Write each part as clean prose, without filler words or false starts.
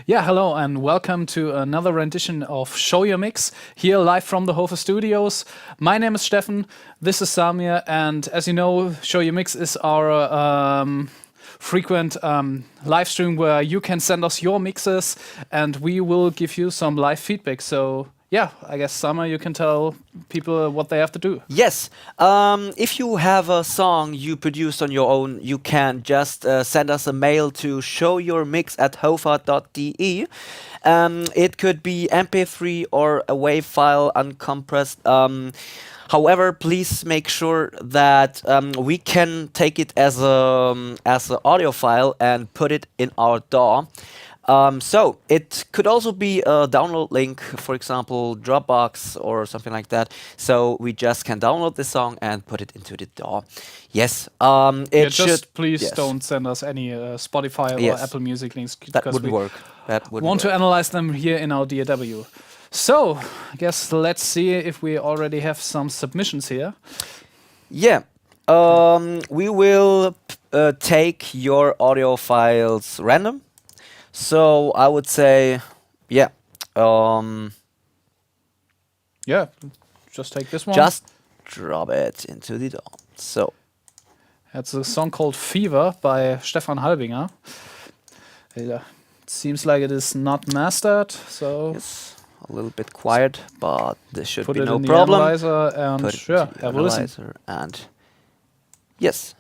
Yeah, hello and welcome to another rendition of Show Your Mix here live from the HOFA studios. My name is Steffen, this is Samir, and as you know, Show Your Mix is our frequent live stream where you can send us your mixes and we will give you some live feedback. So yeah, I guess Samir, you can tell people what they have to do. Yes. If you have a song you produced on your own, you can just send us a mail to showyourmix@hofa.de. It could be MP3 or a WAV file uncompressed. However, please make sure that we can take it as an audio file and put it in our DAW. So it could also be a download link, for example, Dropbox or something like that. So we just can download the song and put it into the DAW. Yes, it should. Just please don't send us any Spotify or Apple Music links. That wouldn't work. That would want to analyze them here in our DAW. So I guess let's see if we already have some submissions here. Yeah. We will take your audio files random. So I would say, yeah. Yeah, just take this one. Just drop it into the DAW. So that's a song called Fever by Stefan Halbinger. It seems like it is not mastered, so yes, a little bit quiet, but this should be no problem. Put it and in the analyzer and yes.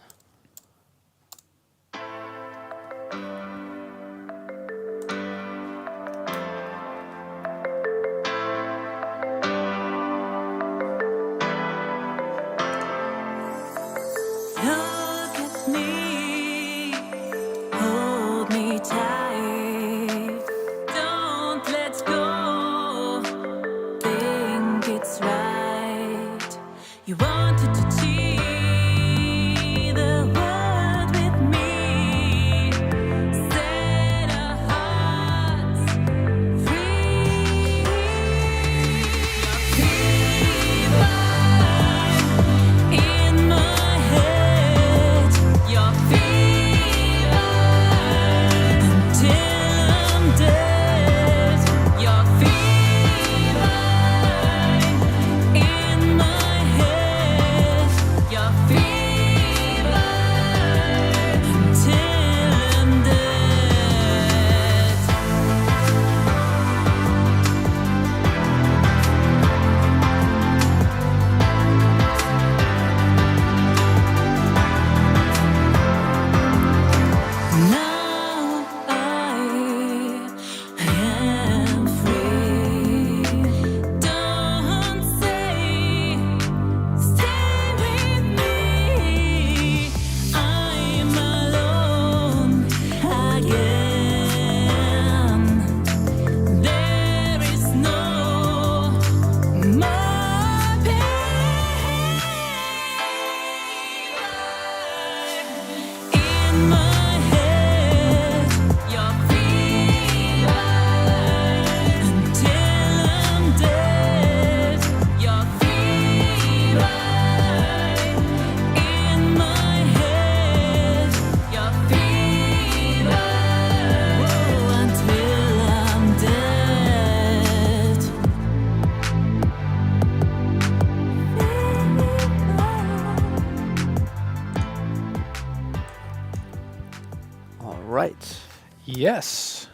Right. Yes.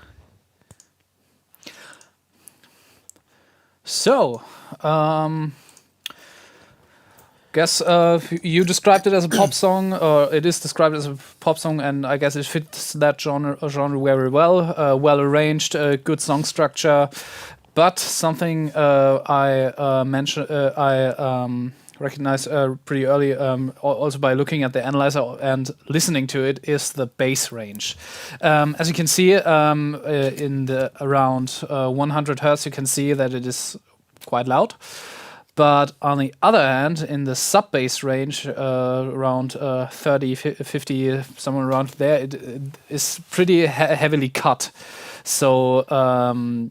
So, guess you described it as a pop song, or it is described as a pop song, and I guess it fits that genre very well. Well arranged, good song structure, but something I mentioned, I recognized pretty early, also by looking at the analyzer and listening to it, is the bass range. As you can see, in the around 100 hertz, you can see that it is quite loud. But on the other hand, in the sub bass range, around 30, 50, somewhere around there, it is pretty heavily cut. So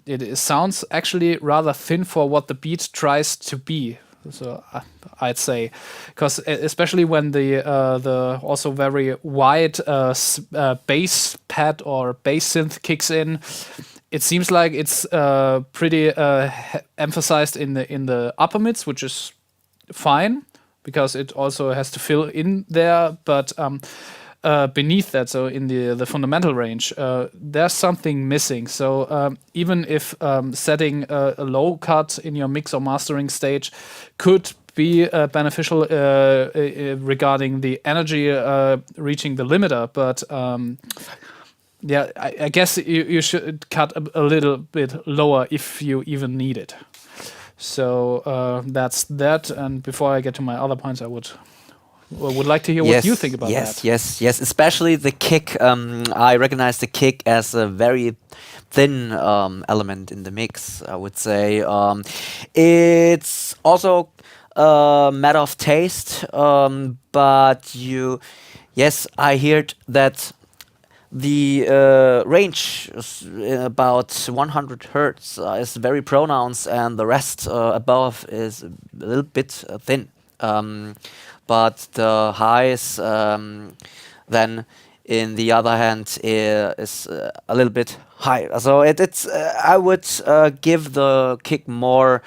it sounds actually rather thin for what the beat tries to be. So I'd say, because especially when the also very wide bass pad or bass synth kicks in, it seems like it's pretty emphasized in the upper mids, which is fine because it also has to fill in there. But beneath that, so in the fundamental range, there's something missing. So even if setting a low cut in your mix or mastering stage could be beneficial regarding the energy reaching the limiter, but yeah, I guess you should cut a little bit lower if you even need it. So that's that. And before I get to my other points, I would like to hear what you think about that. Yes. Especially the kick. I recognize the kick as a very thin element in the mix. I would say it's also a matter of taste. But yes, I heard that the range is about 100 hertz is very pronounced, and the rest above is a little bit thin. But the highs, then, in the other hand, is a little bit higher. So it's I would give the kick more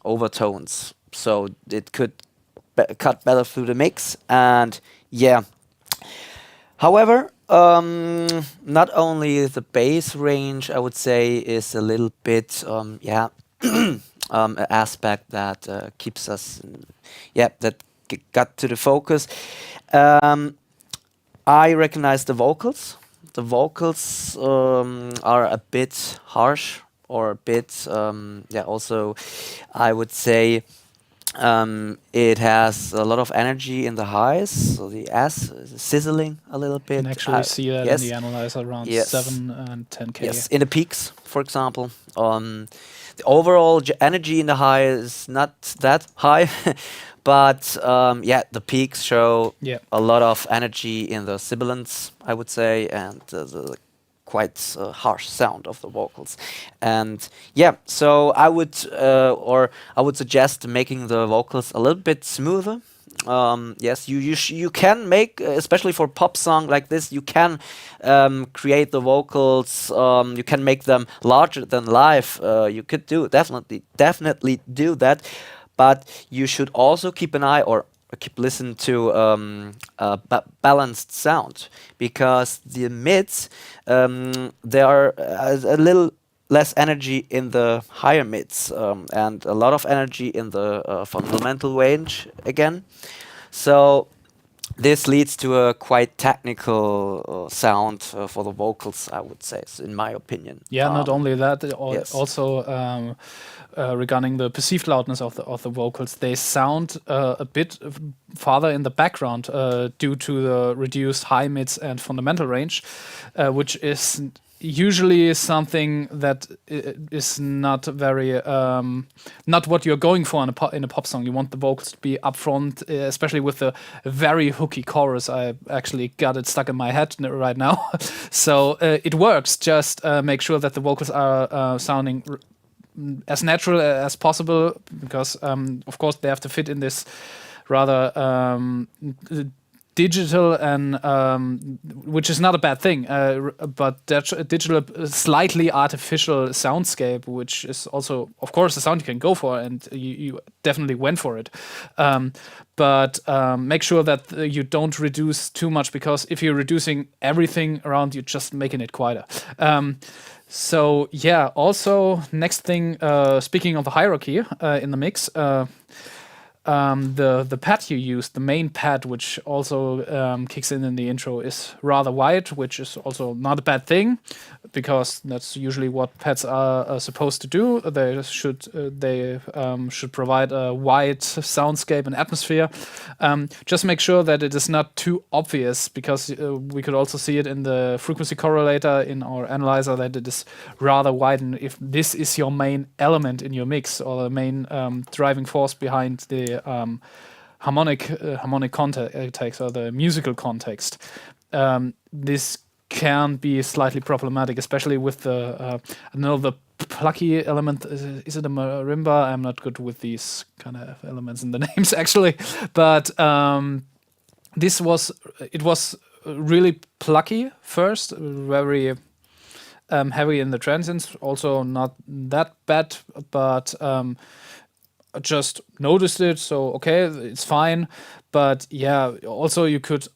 overtones, so it could cut better through the mix. And yeah, however, not only the bass range, I would say, is a little bit an aspect that keeps us, that got to the focus. I recognize the vocals. The vocals are a bit harsh, or a bit, also, I would say, it has a lot of energy in the highs, so the S is sizzling a little bit. You can actually see that yes. in the analyzer around Yes. 7 and 10K. Yes, in the peaks, for example. The overall energy in the high is not that high, but the peaks show a lot of energy in the sibilants, I would say, and the quite harsh sound of the vocals. And so I would suggest making the vocals a little bit smoother. Yes, you can make, especially for pop song like this, you can create the vocals. You can make them larger than live. You could definitely do that, but you should also keep an eye, or keep listen to balanced sound, because the mids, there are a little less energy in the higher mids, and a lot of energy in the fundamental range again. So this leads to a quite technical sound for the vocals, I would say, in my opinion. Yeah, not only that, yes. also regarding the perceived loudness of the vocals, they sound a bit farther in the background due to the reduced high mids and fundamental range, which is usually something that is not very not what you're going for in a pop song. You want the vocals to be upfront, especially with the very hooky chorus. I actually got it stuck in my head right now. So it works. Just make sure that the vocals are sounding as natural as possible, because of course they have to fit in this rather digital, and which is not a bad thing, but digital, slightly artificial soundscape, which is also, of course, a sound you can go for, and you definitely went for it. But make sure that you don't reduce too much, because if you're reducing everything around, you're just making it quieter. So yeah, also next thing, speaking of the hierarchy in the mix, the pad you use, the main pad, which also kicks in the intro, is rather wide, which is also not a bad thing, because that's usually what pads are supposed to do. They should provide a wide soundscape and atmosphere. Just make sure that it is not too obvious, because we could also see it in the frequency correlator in our analyzer that it is rather wide. And if this is your main element in your mix, or the main driving force behind the harmonic context, or the musical context, this can be slightly problematic, especially with the the plucky element. Is it a marimba? I'm not good with these kind of elements in the names, actually, but it was really plucky first, very heavy in the transients. Also not that bad, but I just noticed it. So okay, it's fine. But yeah, also you could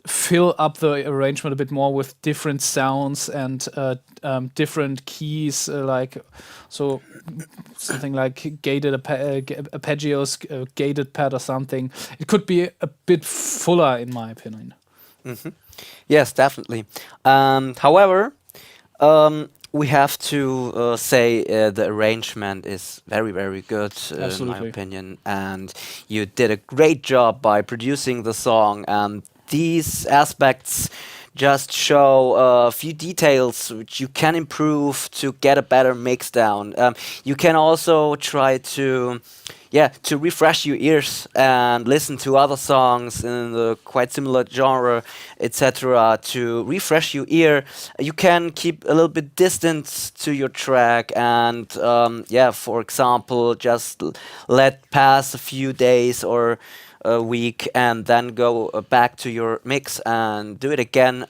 fill up the arrangement a bit more with different sounds and different keys, like so something like gated arpeggios, gated pad or something. It could be a bit fuller, in my opinion. Yes, definitely. However, we have to say the arrangement is very, very good, in my Absolutely. opinion. And you did a great job by producing the song. And these aspects just show a few details which you can improve to get a better mix down. You can also try to refresh your ears and listen to other songs in the quite similar genre, etc. To refresh your ear, you can keep a little bit distance to your track and, for example, just let pass a few days or a week and then go back to your mix and do it again.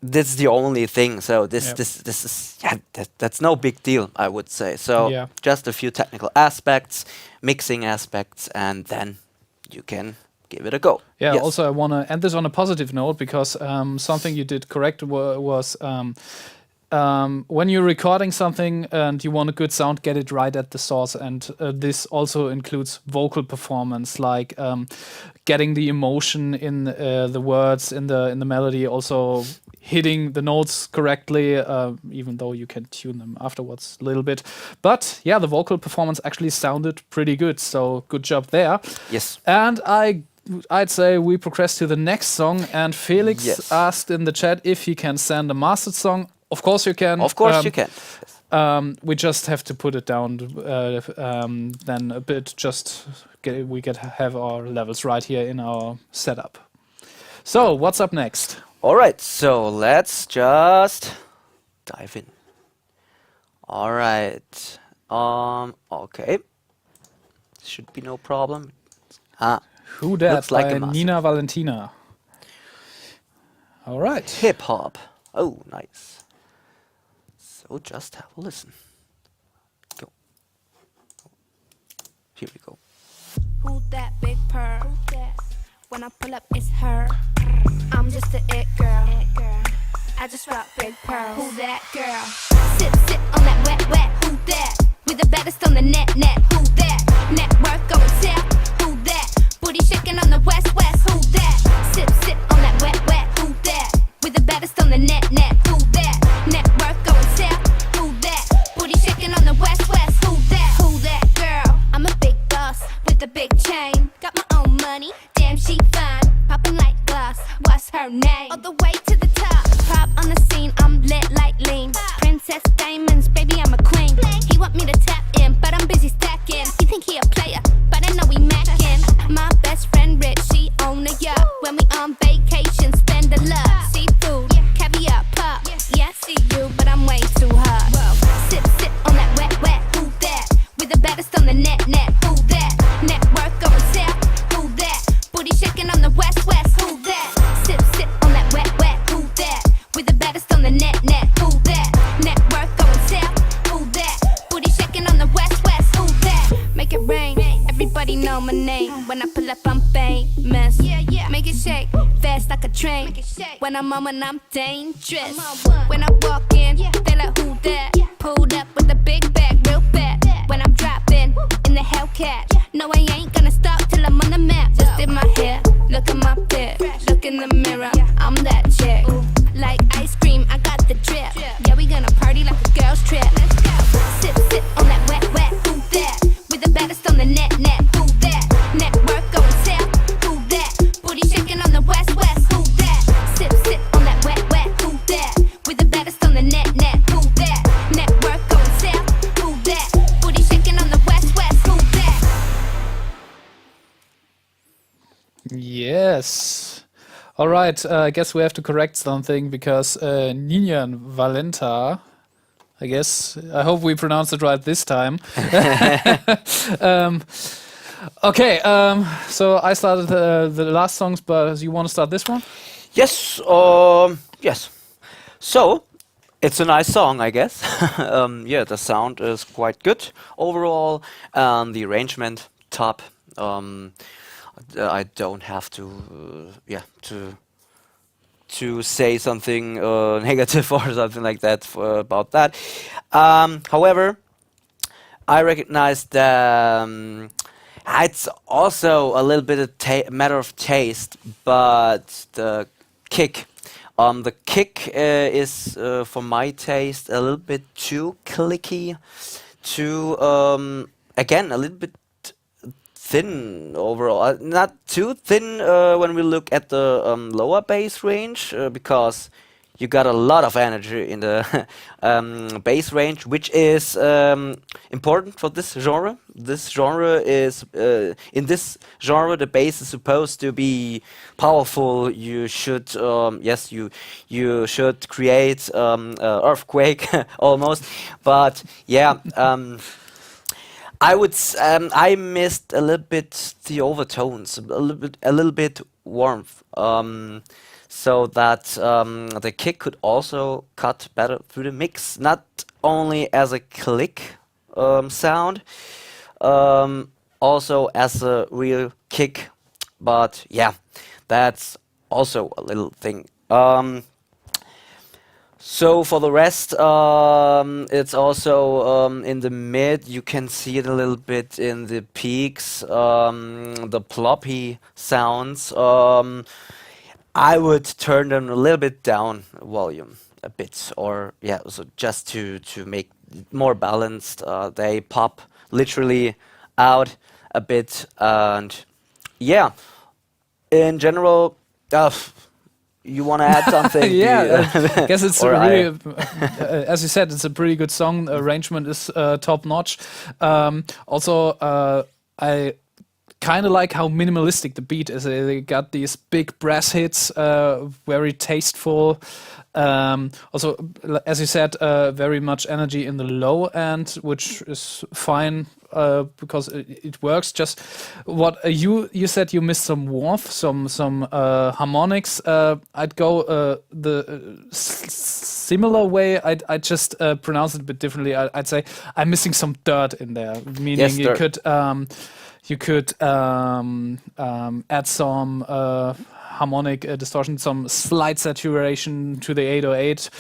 This is the only thing. So this is that's no big deal, I would say. So Yeah. just a few technical aspects, mixing aspects, and then you can give it a go. Yeah. Yes. Also, I want to end this on a positive note because something you did correct was when you're recording something and you want a good sound, get it right at the source. And this also includes vocal performance, like getting the emotion in the words, in the melody, also hitting the notes correctly, even though you can tune them afterwards a little bit. But yeah, the vocal performance actually sounded pretty good. So good job there. Yes. And I'd say we progress to the next song. And Felix Yes. asked in the chat if he can send a mastered song. Of course you can. Of course you can. We just have to put it down then a bit. We get have our levels right here in our setup. So what's up next? All right, so let's just dive in. All right. Okay. Should be no problem. Who Dat Looks like by a master. Nina Valentina. All right. Hip hop. Oh, nice. So just have a listen. Go. Here we go. Who that big pearl? When I pull up, it's her. I'm just a it girl. I just rock big pearl. Who that girl? Sit on that wet. Who that? We the baddest on the net. Who that? Network going south. Who that? Booty shaking on the west. Who that? Sit on that wet. Who that? We the baddest on the net. Who that? Network going south. Who that? Booty shaking on the west. Who that? Who that girl? I'm a big boss with a big chain. Got my own money. Damn, she fine. Popping like glass. What's her name? All the way to the top. Pop on the scene. I'm lit like lean. Princess Diamonds, baby, I'm a queen. He want me to tap in, but I'm busy stacking. He think he a player, but I know we mackin'. My best friend Rich, she own a yacht. When we on vacation, spend a lot. Seafood, caviar, pop. Yeah, I see you, but I'm way too hot. Sit on that wet. Who that? We the baddest on the net. Who that? Network going south. Who that? Booty shaking on the west. Who that? Sit on that wet. Who that? We the baddest on the net. Who that? Network going south. Who that? Booty shaking on the west. Who that? Make it rain. Everybody know my name. When I pull up, I'm famous. Yeah. Make it shake fast like a train. When I'm on, when I'm dangerous. When I walk in, they like who that? Pulled up with a big bag, real fat. When I'm dropping in the Hellcat, no, I ain't gonna stop till I'm on the map. Just did my hair, look at my fit, look in the mirror. I'm that chick. Like ice cream, I got the drip. Yeah, we gonna party like a girls trip. Sit on that wet. Who that? We the baddest on the net. Who that? Network going south. Who that? Booty shaking on the west. Who that? Sit on that wet. Who that? We the baddest on the net. Who that? Network going south. Who that? Booty shaking on the west. Who that? Yes. All right. I guess we have to correct something because Nina Valenta, I hope we pronounced it right this time. Okay. So I started the last songs, but you want to start this one? Yes. Yes. So it's a nice song, I guess. Yeah, the sound is quite good overall. The arrangement top. I don't have to, yeah, to say something negative or something like that about that. However, I recognize that it's also a little bit a matter of taste, but the kick is for my taste a little bit too clicky, too again a little bit thin overall. Not too thin when we look at the lower bass range, because you got a lot of energy in the bass range, which is important for this genre. This genre is in this genre the bass is supposed to be powerful. You should yes, you should create earthquake almost, but yeah. I missed a little bit the overtones, a little bit warmth, so that the kick could also cut better through the mix, not only as a click sound, also as a real kick. But yeah, that's also a little thing. So for the rest, it's also in the mid. You can see it a little bit in the peaks, the ploppy sounds. I would turn them a little bit down volume a bit, or yeah, so just to make it more balanced. They pop literally out a bit, and yeah, in general. You want to add something? Yeah, I guess it's Or really, as you said, it's a pretty good song. Arrangement is top notch. Also, I kind of like how minimalistic the beat is. They got these big brass hits, very tasteful. Also, as you said, very much energy in the low end, which is fine. Because it works. Just what you said, you missed some warmth, some harmonics. I'd go the similar way. I'd just pronounce it a bit differently. I'd say I'm missing some dirt in there, meaning Yes, you dirt. could add some harmonic distortion, some slight saturation to the 808.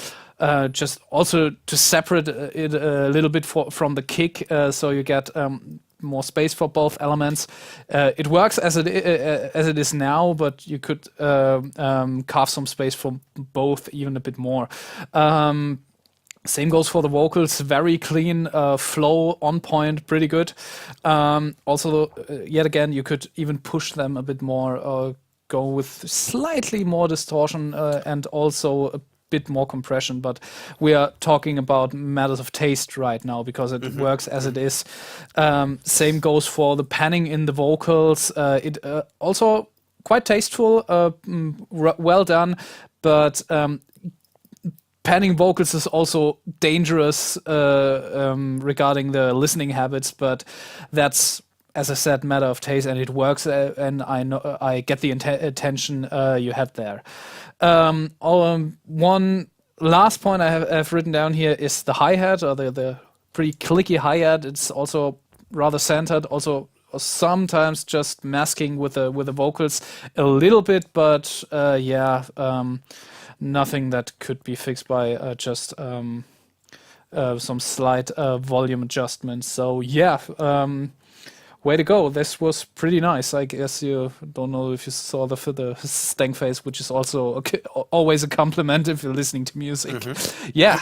Just also to separate it a little bit from the kick, so you get more space for both elements. It works as it is now, but you could carve some space for both even a bit more. Same goes for the vocals. Very clean flow, on point, pretty good. Also, yet again, you could even push them a bit more. Go with slightly more distortion and also a bit more compression, but we are talking about matters of taste right now because it works as it is. Same goes for the panning in the vocals. It also quite tasteful, well done, but panning vocals is also dangerous regarding the listening habits, but that's, as I said, matter of taste, and it works, and I know I get the attention you had there. One last point I have written down here is the hi-hat, or the pretty clicky hi-hat. It's also rather centered, also sometimes just masking with the vocals a little bit, but nothing that could be fixed by just some slight volume adjustments. So yeah. Way to go. This was pretty nice. I guess you don't know if you saw the stank face, which is also always a compliment if you're listening to music. Yeah.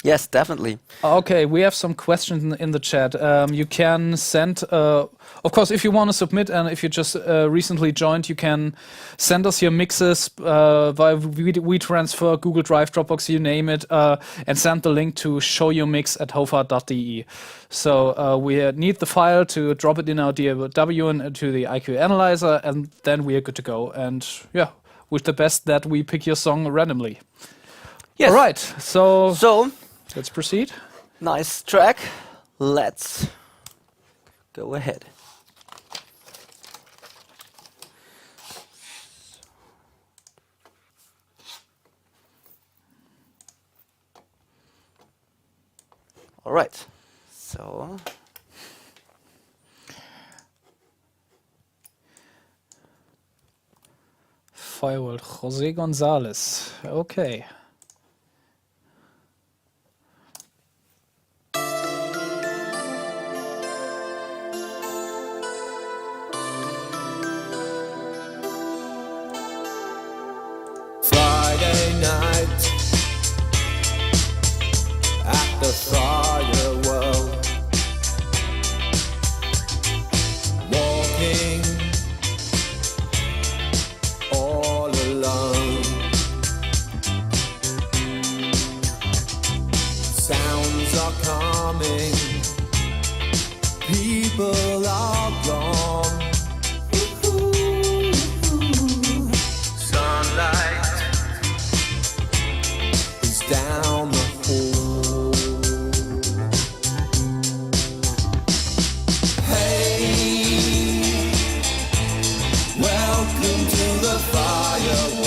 Yes, definitely. Okay, we have some questions in the chat. You can send, of course, if you want to submit, and if you just recently joined, you can send us your mixes via WeTransfer, Google Drive, Dropbox, you name it, and send the link to showyourmix@hofa.de. So we need the file to drop it in our DAW and to the IQ analyzer, and then we are good to go. And yeah, with the best that we pick your song randomly. Yes. All right, so let's proceed. Nice track. Let's go ahead. All right. So. Fireworld, Jose Gonzalez. Okay. Friday night at the fireworld, walking all alone. Sounds are coming, people are gone. Sunlight is down the hall. Hey, welcome to the fireworld.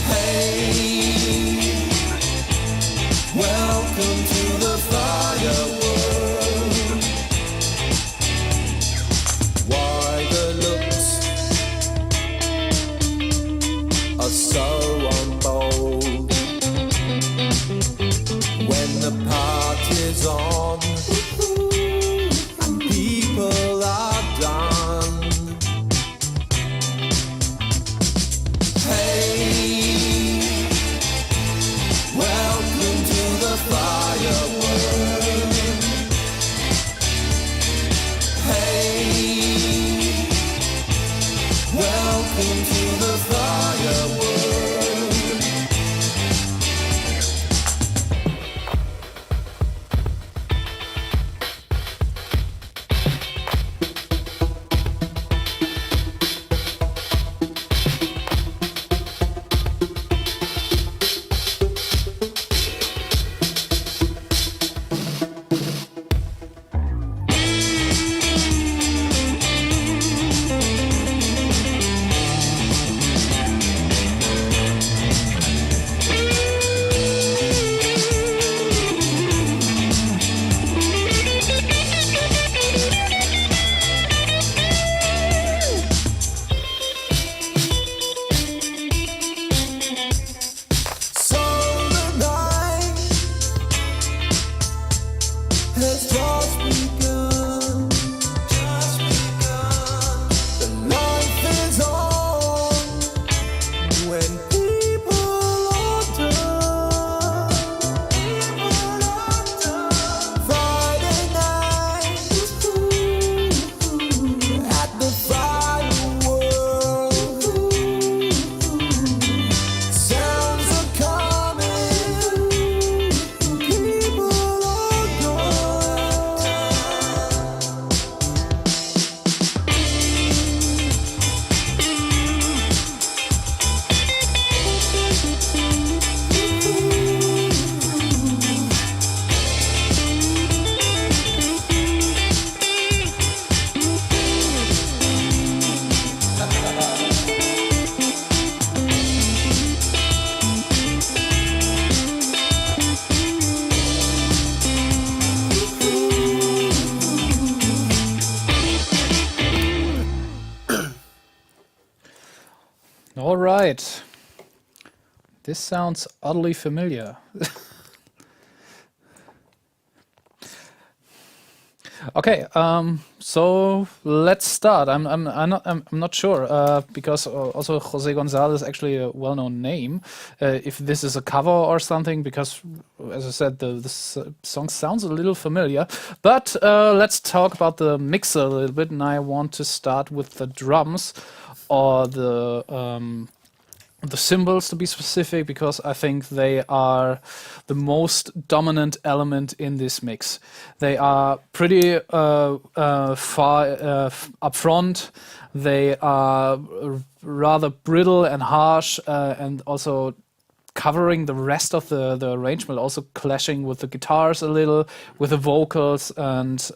Hey, welcome to the fireworld. Why the looks are so on bold when the party's on and people are done. Hey, welcome to the fireworld. Hey, welcome to the fireworld. So the night has just begun. The life is on when people are done. Friday night at the fireworld. Sounds are coming, people are gone. All right. This sounds oddly familiar. Okay, so let's start. I'm not sure because also Jose Gonzalez is actually a well-known name. If this is a cover or something, because as I said, the song sounds a little familiar. But let's talk about the mixer a little bit, and I want to start with the drums or the cymbals to be specific, because I think they are the most dominant element in this mix. They are pretty far up front. They are rather brittle and harsh, and also covering the rest of the arrangement, also clashing with the guitars a little, with the vocals, and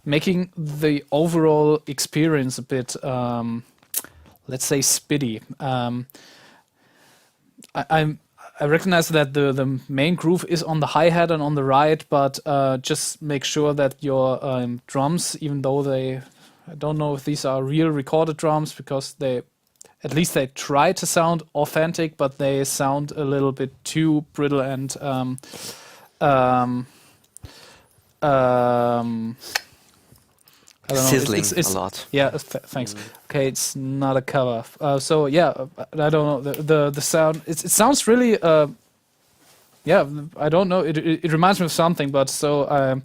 making the overall experience a bit let's say spitty. I recognize that the main groove is on the hi-hat and on the right, but just make sure that your drums, even though I don't know if these are real recorded drums, because at least they try to sound authentic, but they sound a little bit too brittle and um, I don't know. Sizzling It's a lot. yeah. Thanks. Okay, it's not a cover. So yeah, I don't know the sound. It sounds really. Yeah, I don't know. It reminds me of something, but so I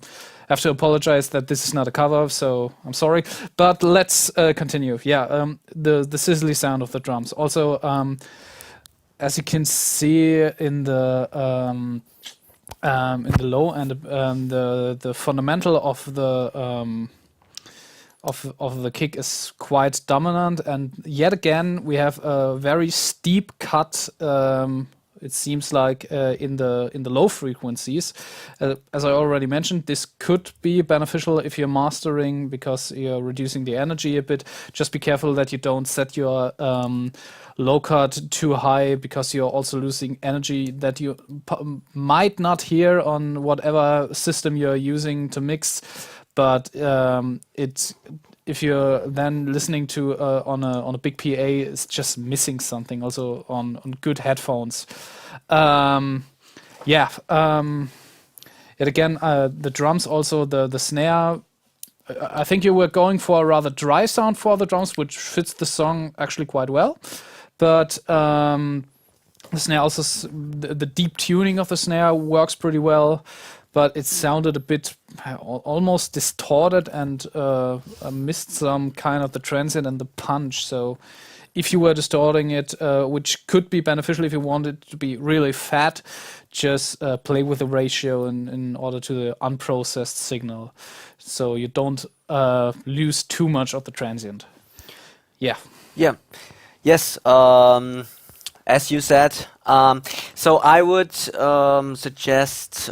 have to apologize that this is not a cover. So I'm sorry. But let's continue. Yeah, the sizzly sound of the drums. Also, as you can see in the low and the fundamental of the of the kick is quite dominant, and yet again we have a very steep cut. It seems like in the low frequencies. As I already mentioned, this could be beneficial if you're mastering because you're reducing the energy a bit. Just be careful that you don't set your low cut too high because you're also losing energy that you might not hear on whatever system you're using to mix. But if you're then listening to on a big PA, it's just missing something. Also on good headphones, yeah. Yet again, the drums, also the snare. I think you were going for a rather dry sound for the drums, which fits the song actually quite well. But the snare also, the deep tuning of the snare works pretty well. But it sounded a bit almost distorted and missed some kind of the transient and the punch. So if you were distorting it, which could be beneficial if you want it to be really fat, just play with the ratio in order to the unprocessed signal. So you don't lose too much of the transient. Yeah. Yeah. Yes. As you said, so I would suggest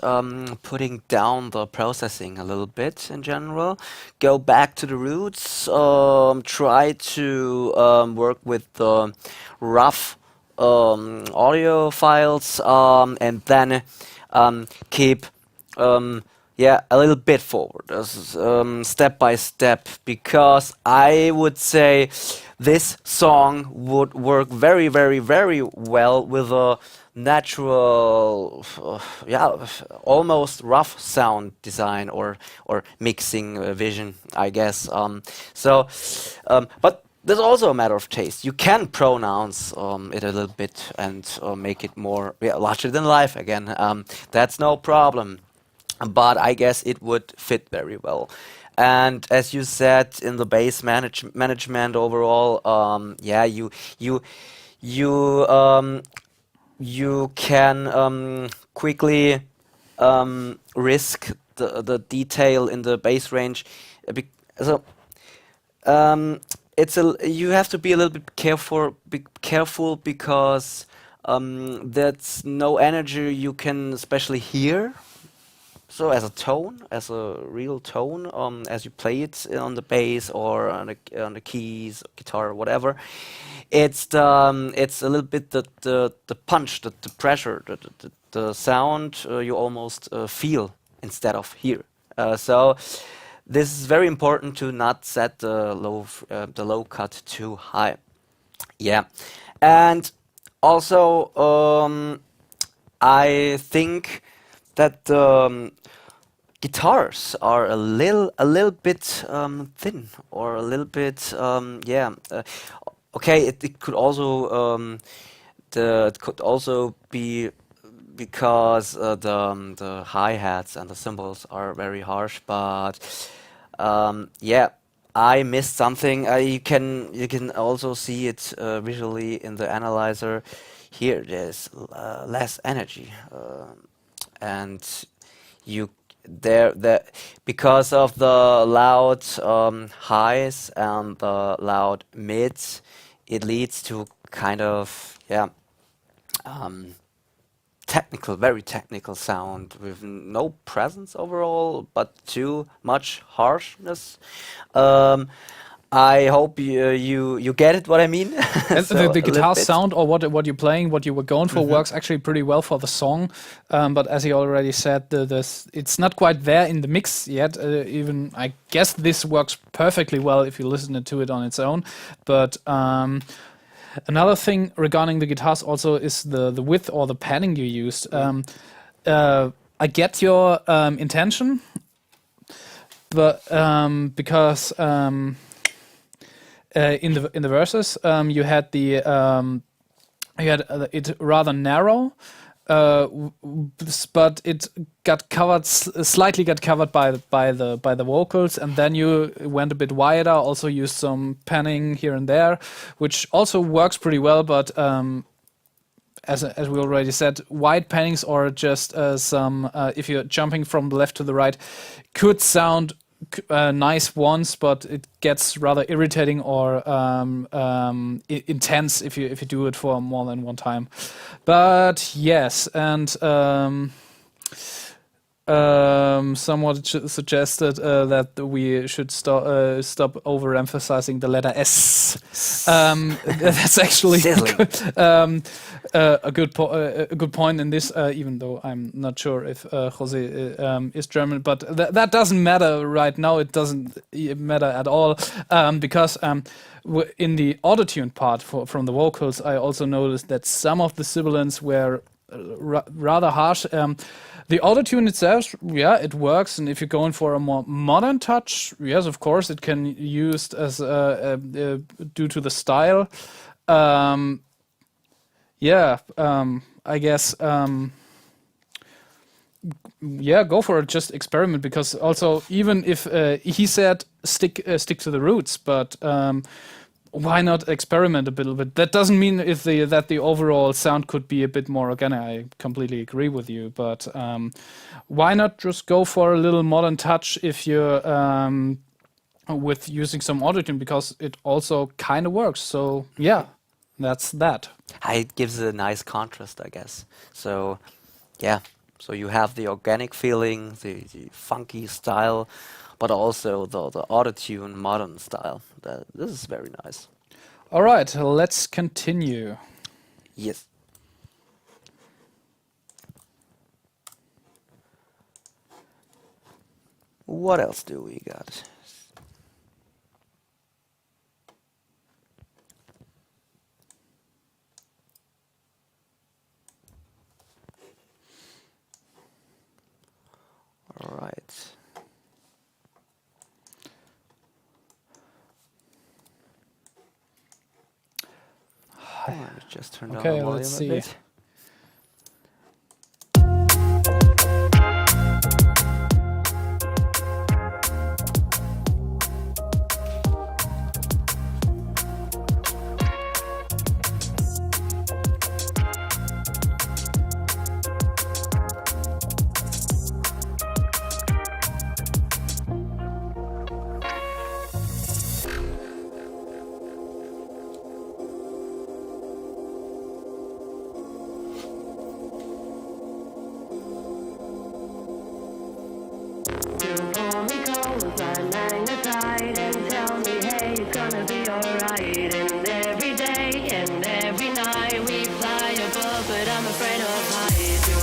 putting down the processing a little bit in general. Go back to the roots. Try to work with the rough audio files, and then keep a little bit forward, step by step, because I would say this song would work very, very, very well with a natural, almost rough sound design or mixing vision, I guess. But there's also a matter of taste. You can pronounce it a little bit and make it more larger than life again. That's no problem. But I guess it would fit very well. And as you said, in the bass management overall, you can quickly risk the detail in the bass range. You have to be a little bit careful because that's no energy you can especially hear. So as a tone, as a real tone, as you play it on the bass or on the keys, guitar, or whatever, it's a little bit the punch, the pressure, the sound you almost feel instead of hear. So this is very important to not set the low cut too high. Yeah, and also I think that guitars are a little bit thin, or a little bit okay. It could also be because the hi-hats and the cymbals are very harsh, but I missed something. You can also see it visually in the analyzer. Here there's less energy, and because of the loud highs and the loud mids, it leads to kind of very technical sound with no presence overall, but too much harshness. I hope you get it what I mean. And So, the a little guitar bit. sound or what you're playing, what you were going for, works actually pretty well for the song. But as he already said, it's not quite there in the mix yet. Even I guess this works perfectly well if you listen to it on its own. But another thing regarding the guitars also is the width or the panning you used. I get your intention, but because in the verses you had it rather narrow, but it got covered slightly got covered by the vocals, and then you went a bit wider. Also used some panning here and there, which also works pretty well, but. As we already said, wide pannings or just some, if you're jumping from the left to the right, could sound nice once, but it gets rather irritating or intense if you do it for more than one time. But yes, and someone suggested that we should stop overemphasizing the letter S. That's actually a good point in this. Even though I'm not sure if Jose is German, but that doesn't matter right now. It doesn't matter at all because in the autotune part from the vocals, I also noticed that some of the sibilants were rather harsh. The autotune itself, yeah, it works, and if you're going for a more modern touch, yes, of course, it can be used as due to the style. I guess. Yeah, go for it. Just experiment, because also even if he said stick to the roots, but why not experiment a little bit? That doesn't mean that the overall sound could be a bit more organic. I completely agree with you, but why not just go for a little modern touch if you're with using some autotune, because it also kind of works. So yeah, that's that. It gives a nice contrast, I guess. So yeah, so you have the organic feeling, the funky style, but also the autotune modern style. This is very nice. All right, let's continue. Yes. What else do we got? All right. Just turn down Okay, the volume let's a see. bit. Heights.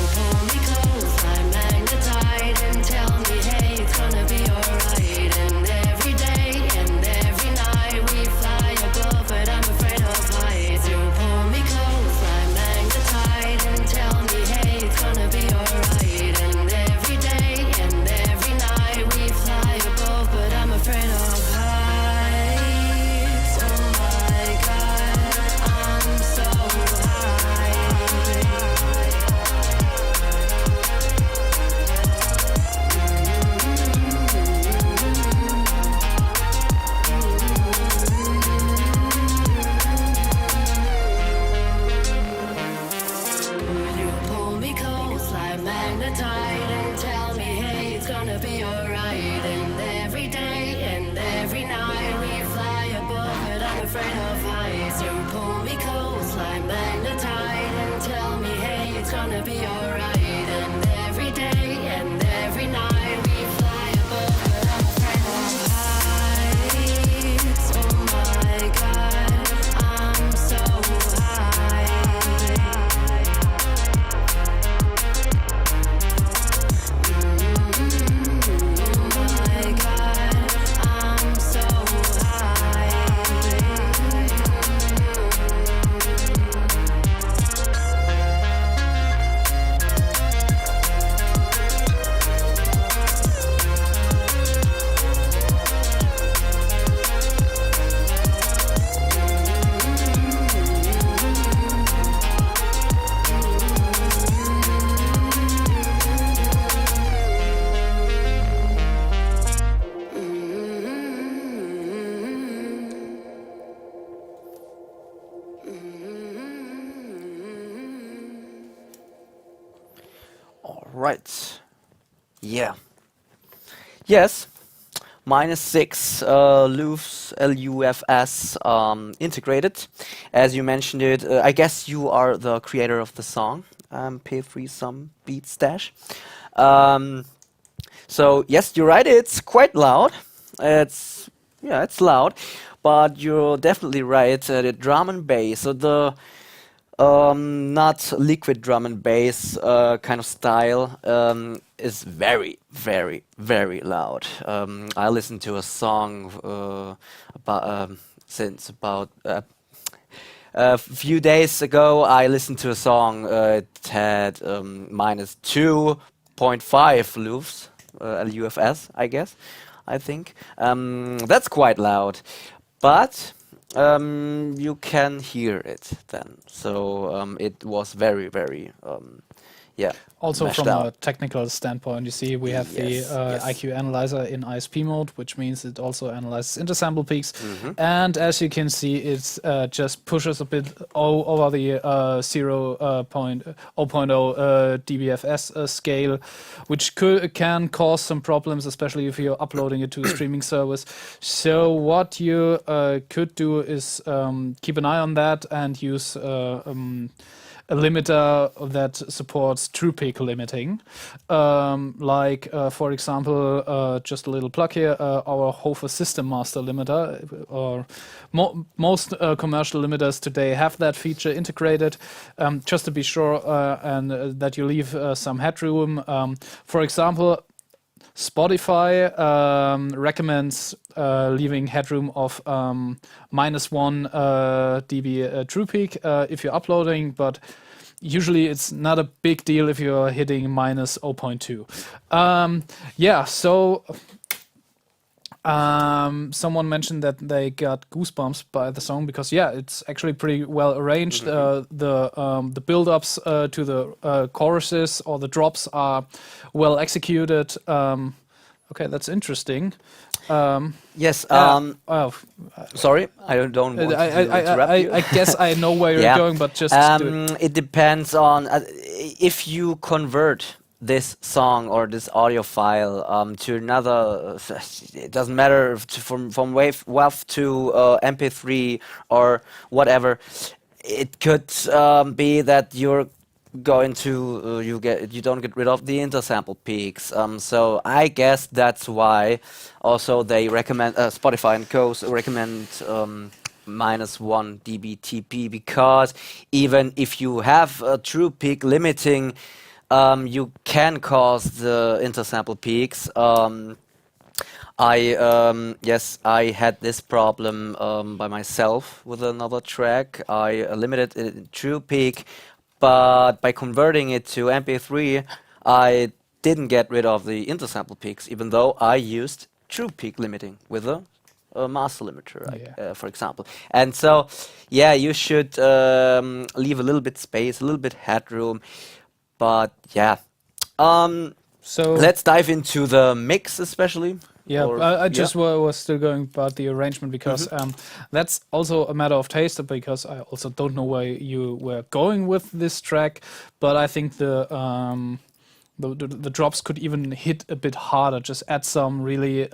Right. Yeah. Yes. -6 LUFS, LUFS integrated. As you mentioned it, I guess you are the creator of the song, P3 Some Beat Stash. So yes, you're right. It's quite loud. It's loud, but you're definitely right. The drum and bass, so the not liquid drum and bass kind of style is very, very, very loud. I listened to a song about a few days ago. I listened to a song. It had -2.5 LUFS, LUFS, I guess. I think that's quite loud, but you can hear it then. So it was very, very, yeah. Also, mashed from a out. technical standpoint, you see we have Yes, the yes. IQ analyzer in ISP mode, which means it also analyzes intersample peaks. Mm-hmm. And as you can see, it just pushes a bit over the 0.0 dBFS scale, which can cause some problems, especially if you're uploading it to a streaming service. So what you could do is keep an eye on that and use a limiter that supports true peak limiting. For example, just a little plug here, our HOFA System Master limiter, or most commercial limiters today have that feature integrated, just to be sure and that you leave some headroom. For example, Spotify recommends leaving headroom of -1 dB true peak if you're uploading, but usually it's not a big deal if you're hitting -0.2. So someone mentioned that they got goosebumps by the song because it's actually pretty well arranged. The build-ups to the choruses or the drops are well executed. Okay, that's interesting. Yes. Sorry, I don't want to interrupt you. I guess I know where you're Yeah. going, but just do it. It depends on if you convert this song or this audio file to another. It doesn't matter from WAV to MP3 or whatever. It could be that you're going to you don't get rid of the intersample peaks. So I guess that's why also they recommend Spotify and co recommend -1 dBTP, because even if you have a true peak limiting, you can cause the intersample peaks. I had this problem by myself with another track. I limited it in true peak, but by converting it to MP3, I didn't get rid of the intersample peaks, even though I used true peak limiting with a master limiter, for example. And so, you should leave a little bit space, a little bit headroom. But So let's dive into the mix, especially. I just was still going about the arrangement because that's also a matter of taste, because I also don't know where you were going with this track, but I think the drops could even hit a bit harder. Just add some really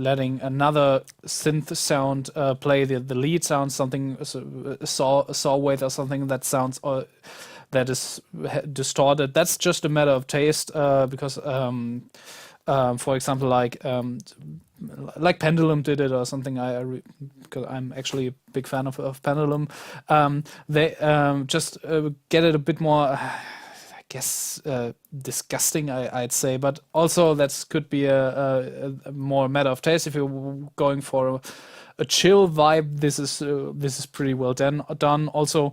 letting another synth sound play the lead sound, something a saw wave or something that sounds that is distorted. That's just a matter of taste, because for example, like Pendulum did it or something. Because I'm actually a big fan of Pendulum. They just get it a bit more, I guess, disgusting, I'd say. But also that could be a more matter of taste. If you're going for a chill vibe, this is pretty well done. Also.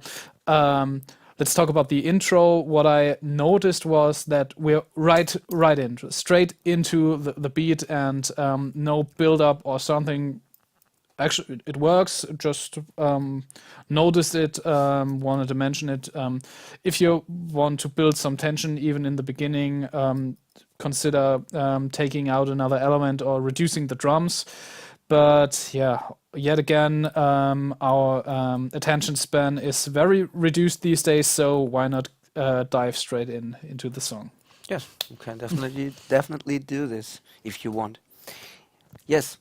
Let's talk about the intro. What I noticed was that we're straight into the beat, and no build up or something. Actually, it works. Just noticed it. Wanted to mention it. If you want to build some tension, even in the beginning, consider taking out another element or reducing the drums. But yet again, our attention span is very reduced these days, so why not dive straight into the song. Yes, you can definitely do this if you want. Yes.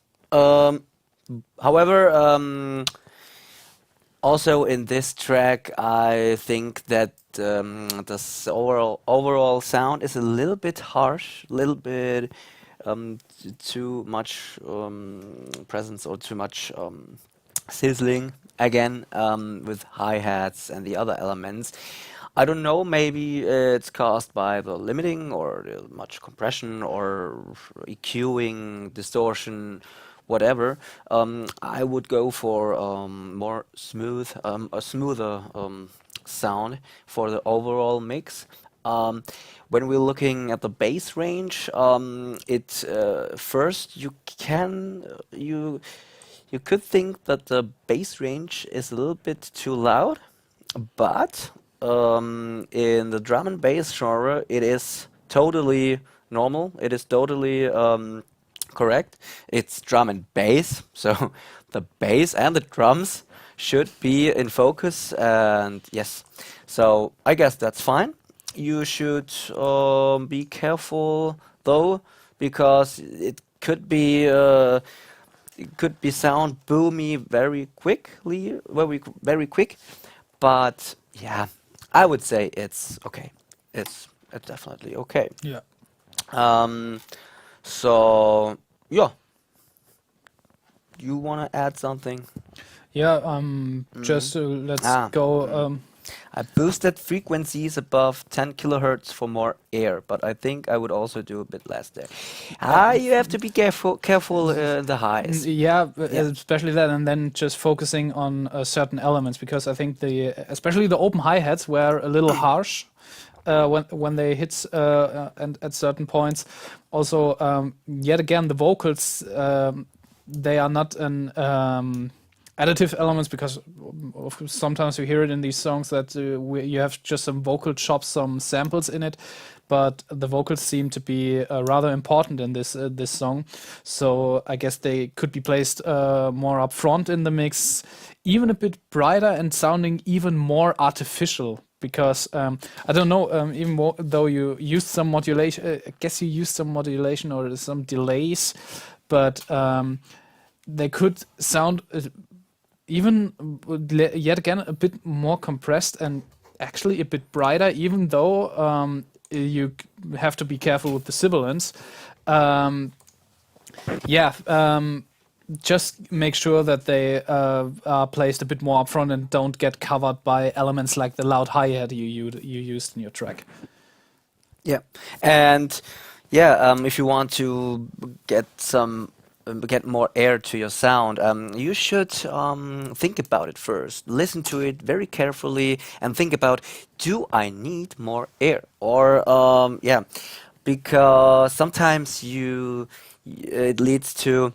However, also in this track, I think that overall sound is a little bit harsh, a little bit too much presence or too much sizzling again with hi-hats and the other elements. I don't know, maybe it's caused by the limiting or the much compression or EQing, distortion, whatever. I would go for more a smoother sound for the overall mix. When we're looking at the bass range, it first you could think that the bass range is a little bit too loud, but in the drum and bass genre, it is totally normal. It is totally correct. It's drum and bass, so the bass and the drums should be in focus. And yes, so I guess that's fine. You should be careful though, because it could be sound boomy very quickly, very quick. But yeah, I would say it's okay. It's definitely okay. Yeah. So yeah, you wanna add something? Yeah. Just let's go. I boosted frequencies above 10 kilohertz for more air, but I think I would also do a bit less there. You have to be careful in the highs. Yeah, Yeah. especially that, and then just focusing on certain elements, because I think especially the open hi-hats were a little harsh when they hit and at certain points. Also, yet again, the vocals they are not an additive elements, because sometimes you hear it in these songs that you have just some vocal chops, some samples in it, but the vocals seem to be rather important in this song. So I guess they could be placed more up front in the mix, even a bit brighter and sounding even more artificial. Because I don't know, even more, though you used some modulation, I guess you used some modulation or some delays, but they could sound even yet again a bit more compressed and actually a bit brighter, even though you have to be careful with the sibilants. Just make sure that they are placed a bit more upfront and don't get covered by elements like the loud hi-hat you used in your track. Yeah, and yeah, if you want to get more air to your sound, you should think about it first. Listen to it very carefully and think about, do I need more air? Or yeah, because sometimes it leads to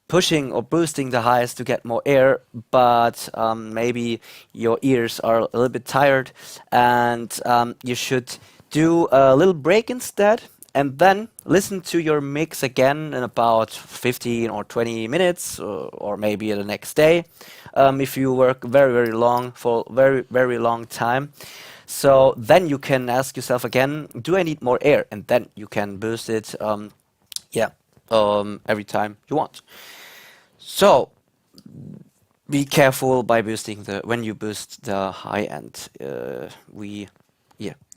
pushing or boosting the highs to get more air, but maybe your ears are a little bit tired, and you should do a little break instead, and then listen to your mix again in about 15 or 20 minutes, or maybe the next day, if you work very long for very long time. So then you can ask yourself again, do I need more air? And then you can boost it every time you want. So be careful by boosting when you boost the high end.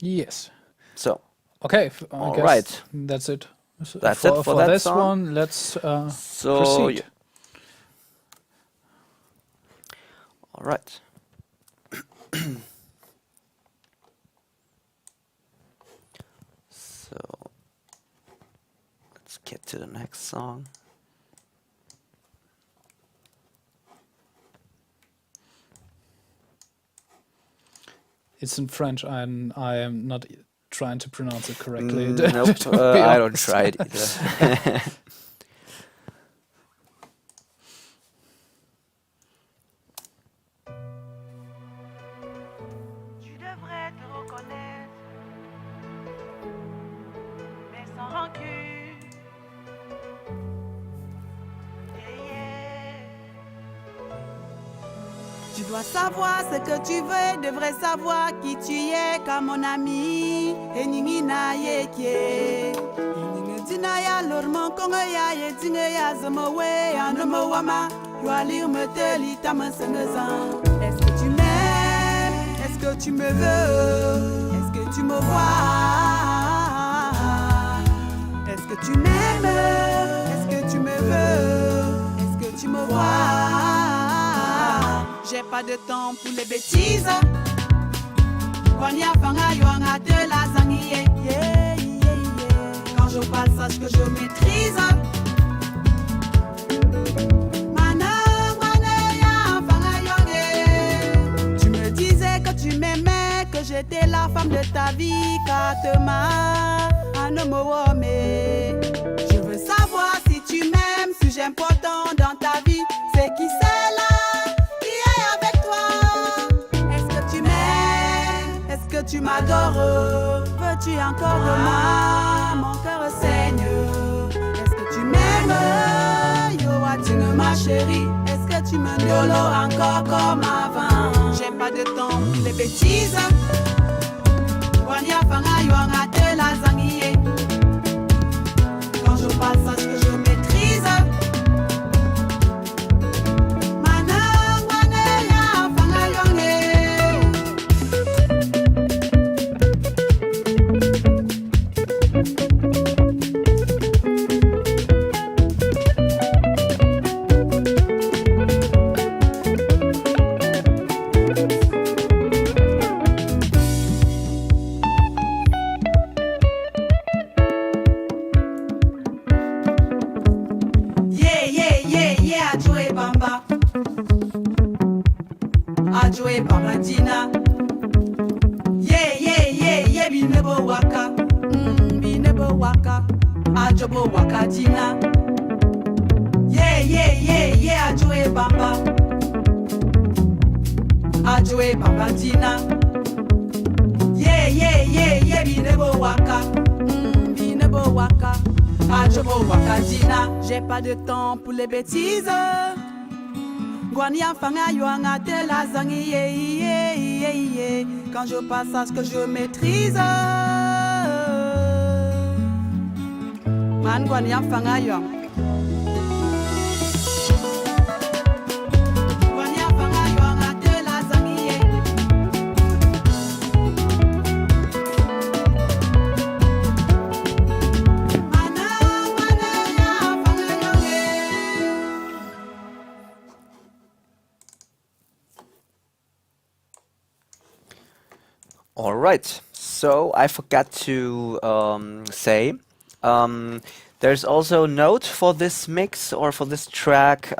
Yes. So okay, I all guess right. that's it. That's it for that this song? one. Let's So proceed. all right. So let's get to the next song. It's in French, and I am not trying to pronounce it correctly. Nope, to be I don't honest. try it either. Tu devrais te reconnaître, mais sans rancune. Yeah, yeah. Tu dois savoir ce que tu veux, devrais savoir qui tu es, comme mon ami. Et ningi na ye kie. Ningi dina ya lormon kongo ya ye dinge ya zomo we anomo wama. Yoali me te li tama sengezan. Est-ce que tu m'aimes? Est-ce que tu me veux? Est-ce que tu me vois? Est-ce que tu m'aimes? Est-ce que tu me veux? Est-ce que tu me vois? J'ai pas de temps pour les bêtises. Quand je parle, sache que je maîtrise. Tu me disais que tu m'aimais, que j'étais la femme de ta vie, Katema, Anomowome. Je veux savoir si tu m'aimes, suis-je important dans ta vie, c'est qui c'est là? Est-ce que tu m'adores? Veux-tu encore de moi? Mon cœur saigne. Est-ce que tu m'aimes? Yo, atine ma chérie. Est-ce que tu me dolo encore comme avant? J'ai pas de temps pour les bêtises. Wanya fanga yo ngate la zangiye. Quand je parle, sache que je maîtrise. Ajoe Baba Dina. Yeah, yeah, yeah, yeah, be never waka. Be never waka. Ajobo waka Dina. Yeah, yeah, yeah, yeah, Ajoe Baba. Ajoe Baba Dina. Yeah, yeah, yeah, yeah, be never waka. Be never waka. Ajobo waka Dina. J'ai pas de temps pour les bêtises. Guania fanga yoanga te la zangi ye. Quand je passe à ce que je maîtrise. Man guania fanga yoang. Guania fanga yoanga te la zangi ye. Mana ya fanga yoang. All right. So I forgot to say there's also a note for this mix or for this track.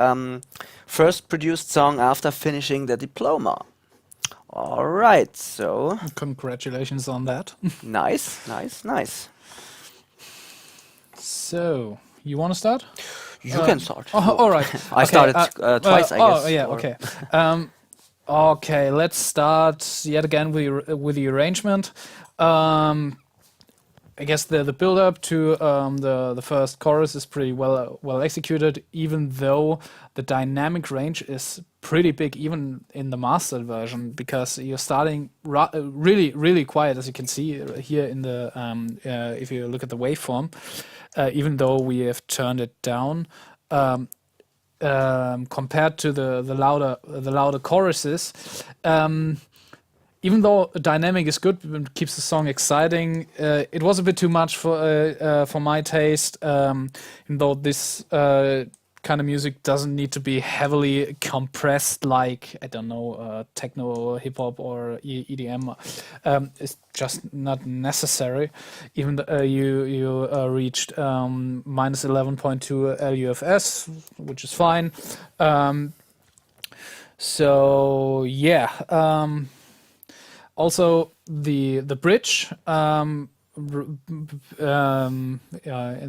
First produced song after finishing the diploma. All right. So Congratulations on that. nice. So, you want to start? You can start. Oh, all right. I Okay, started twice, I guess. Oh, yeah, or- okay. Okay, let's start yet again with the arrangement. I guess the build up to the first chorus is pretty well executed, even though the dynamic range is pretty big, even in the mastered version, because you're starting really quiet, as you can see here in the if you look at the waveform. Even though we have turned it down. Compared to the louder choruses, even though dynamic is good, it keeps the song exciting. It was a bit too much for my taste. Even though this kind of music doesn't need to be heavily compressed, like I don't know, techno, hip hop, or EDM. It's just not necessary. Even you reached minus 11.2 LUFS, which is fine. So yeah. Also the bridge. In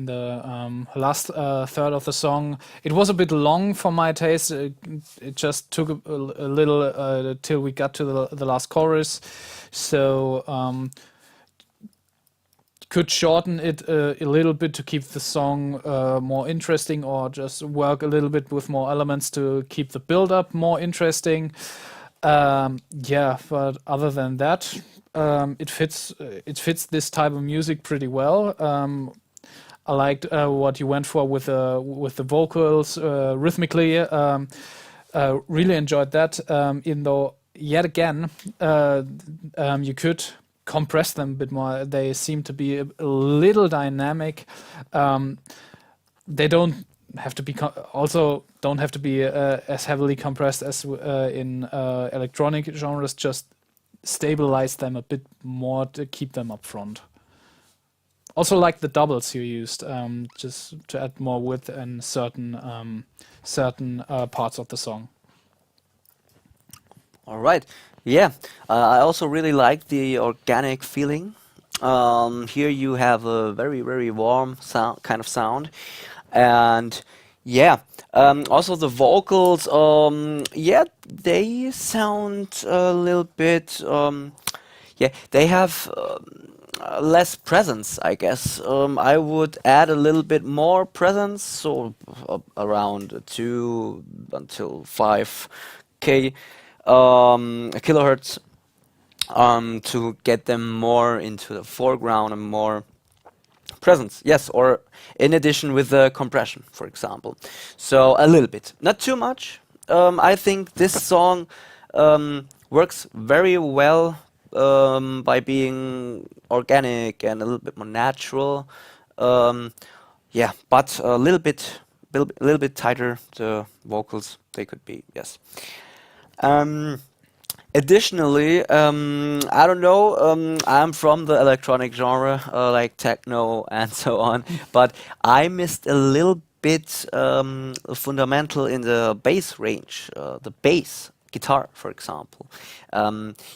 the last third of the song, it was a bit long for my taste. It just took a little till we got to the last chorus. So could shorten it a little bit to keep the song more interesting, or just work a little bit with more elements to keep the build up more interesting. Yeah, but other than that, it fits this type of music pretty well. I liked what you went for with the vocals rhythmically. Really enjoyed that. Even though, yet again, you could compress them a bit more. They seem to be a little dynamic. They don't have to be don't have to be as heavily compressed as in electronic genres. Just stabilize them a bit more to keep them up front. Also, like the doubles you used, just to add more width in certain parts of the song. All right. Yeah, I also really like the organic feeling. Here you have a very, very warm sound, kind of sound, and yeah. Also the vocals, yeah, they sound a little bit, yeah, they have less presence, I guess. I would add a little bit more presence, so around 2 until 5k kilohertz, to get them more into the foreground and more presence. Yes, or in addition with the compression, for example. So a little bit, not too much. I think this song works very well by being organic and a little bit more natural. Yeah, but a little bit tighter. The vocals, they could be, yes. Additionally, I don't know, I'm from the electronic genre, like techno and so on, but I missed a little bit fundamental in the bass range, the bass guitar, for example.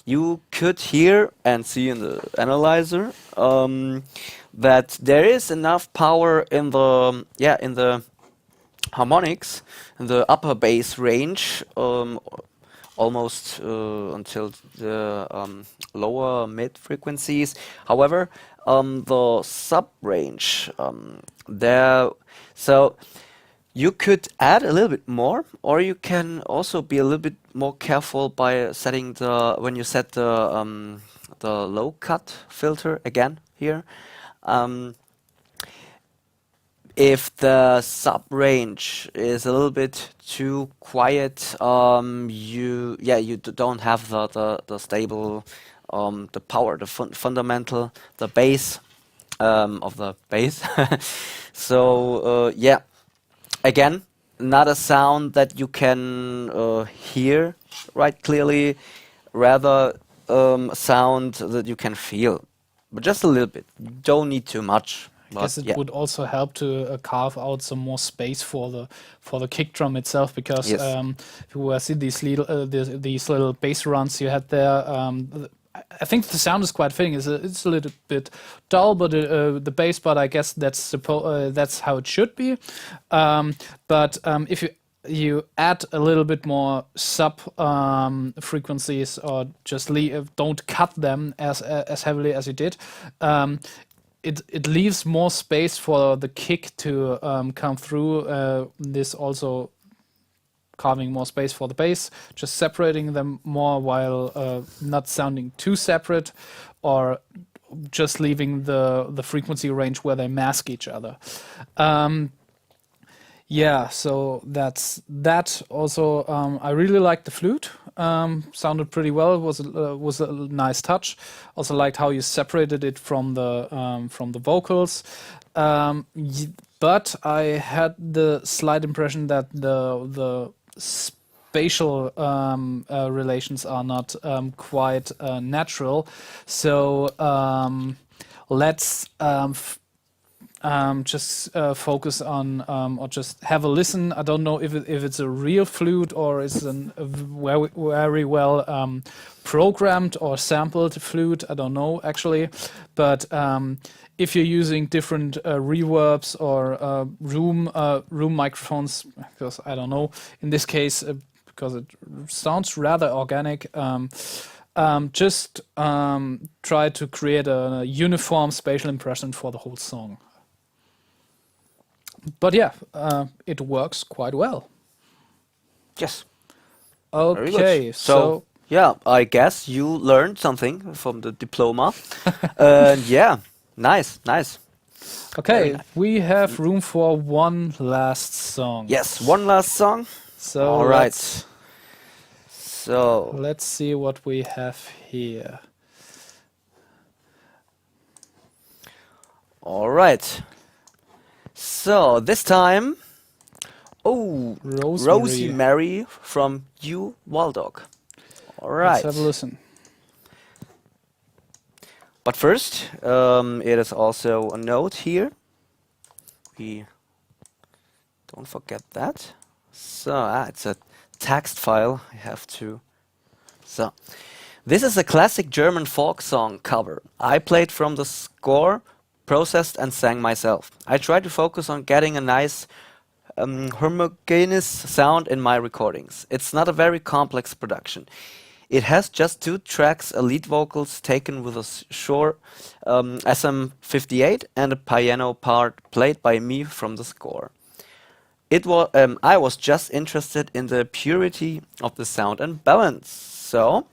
You could hear and see in the analyzer that there is enough power in the harmonics, in the upper bass range, almost until the lower mid frequencies. However, the sub range there, so you could add a little bit more, or you can also be a little bit more careful by setting when you set the low cut filter again here. If the sub range is a little bit too quiet, you don't have the stable, the power, the fundamental, the bass of the bass. So yeah, again, not a sound that you can hear right clearly, rather a sound that you can feel, but just a little bit. Don't need too much. I guess it would also help to carve out some more space for the kick drum itself, because Yes. if you see these little bass runs you had there, I think the sound is quite fitting. It's a little bit dull, but the bass part, I guess that's how it should be. But if you add a little bit more sub frequencies, or just don't cut them as heavily as you did, it leaves more space for the kick to come through. This also carving more space for the bass, just separating them more while not sounding too separate, or just leaving the frequency range where they mask each other. Yeah, so that's that. Also, I really liked the flute. Sounded pretty well. Was a nice touch. Also liked how you separated it from the vocals. But I had the slight impression that the spatial relations are not quite natural. So let's just focus on, or just have a listen. I don't know if it's a real flute, or is a very, very well programmed or sampled flute. I don't know actually, but if you're using different reverbs or room microphones, because I don't know in this case, because it sounds rather organic. Just try to create a uniform spatial impression for the whole song. But yeah, it works quite well. Yes. Very good. Okay, So, yeah, I guess you learned something from the diploma. And yeah, nice, nice. okay, nice. we have room for one last song. Yes, one last song. So All right. So, let's see what we have here. all right. So this time, oh, Rosie Mary from You Waldog. All right. Let's have a listen. But first, it is also a note here. We don't forget that. So it's a text file. I have to. So this is a classic German folk song cover. I played from the score, processed and sang myself. I tried to focus on getting a nice homogeneous sound in my recordings. It's not a very complex production. It has just 2 tracks, a lead vocals taken with a Shure SM58 and a piano part played by me from the score. I was just interested in the purity of the sound and balance. So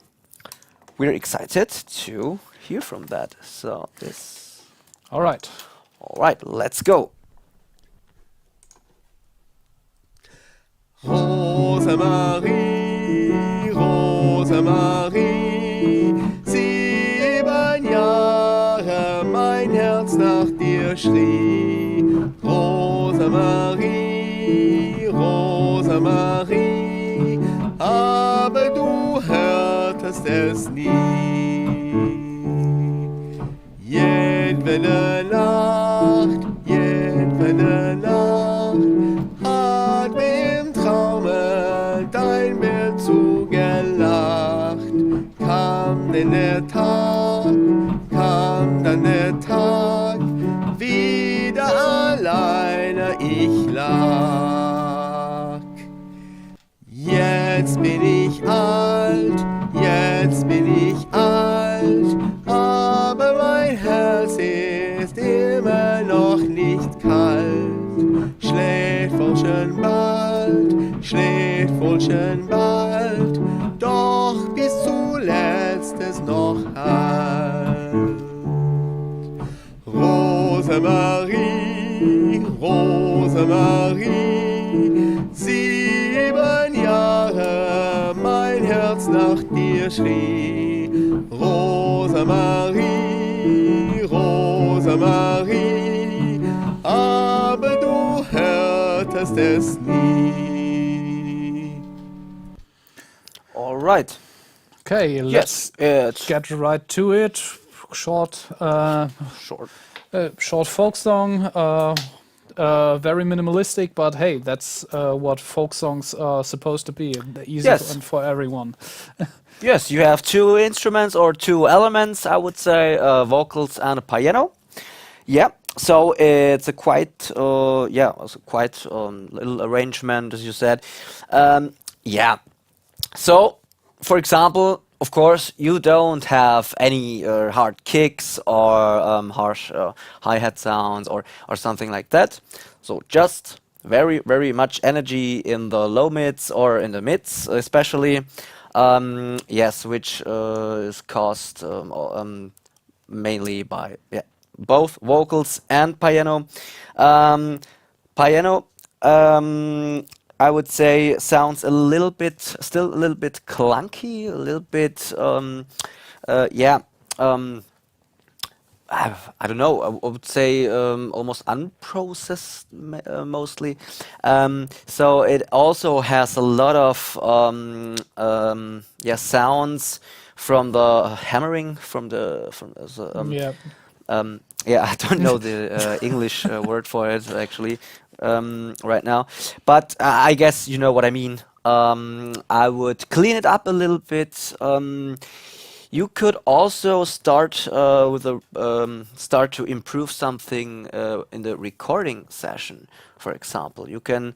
we're excited to hear from that. So this. All right. All right, let's go. Rosemarie, Rosemarie, 7 Jahre mein Herz nach dir schrie. Rosemarie, Rosemarie, aber du hörtest es nie. Jedwede Nacht, hat mir im Traume dein Bild zugelacht. Kam denn der Tag, kam dann der Tag, wieder alleine ich lag. Jetzt bin ich alt, aber mein Herz ist immer noch nicht kalt. Schläft wohl schon bald, doch bis zuletzt es noch halt. Rosemarie, Rosemarie, 7 Jahre mein Herz nach dir schrie. Rosemarie, Rosemarie, aber du hörtest es nie. All right. Okay, let's It's get right to it. Short folk song. Very minimalistic, but hey, that's what folk songs are supposed to be. Easy Yes. and for everyone. Yes, you have 2 instruments or 2 elements, I would say, vocals and a piano. Yeah, so it's a quite, little arrangement, as you said. Yeah, so, for example, of course, you don't have any hard kicks or harsh hi-hat sounds or something like that. So just very, very much energy in the low mids or in the mids, especially. Yes, which is caused mainly by both vocals and piano. Piano, I would say, sounds still a little bit clunky, a little bit, I don't know. I would say almost unprocessed mostly. So it also has a lot of sounds from the hammering I don't know the English word for it actually right now, but I guess you know what I mean. I would clean it up a little bit. You could also start to improve something in the recording session. For example, you can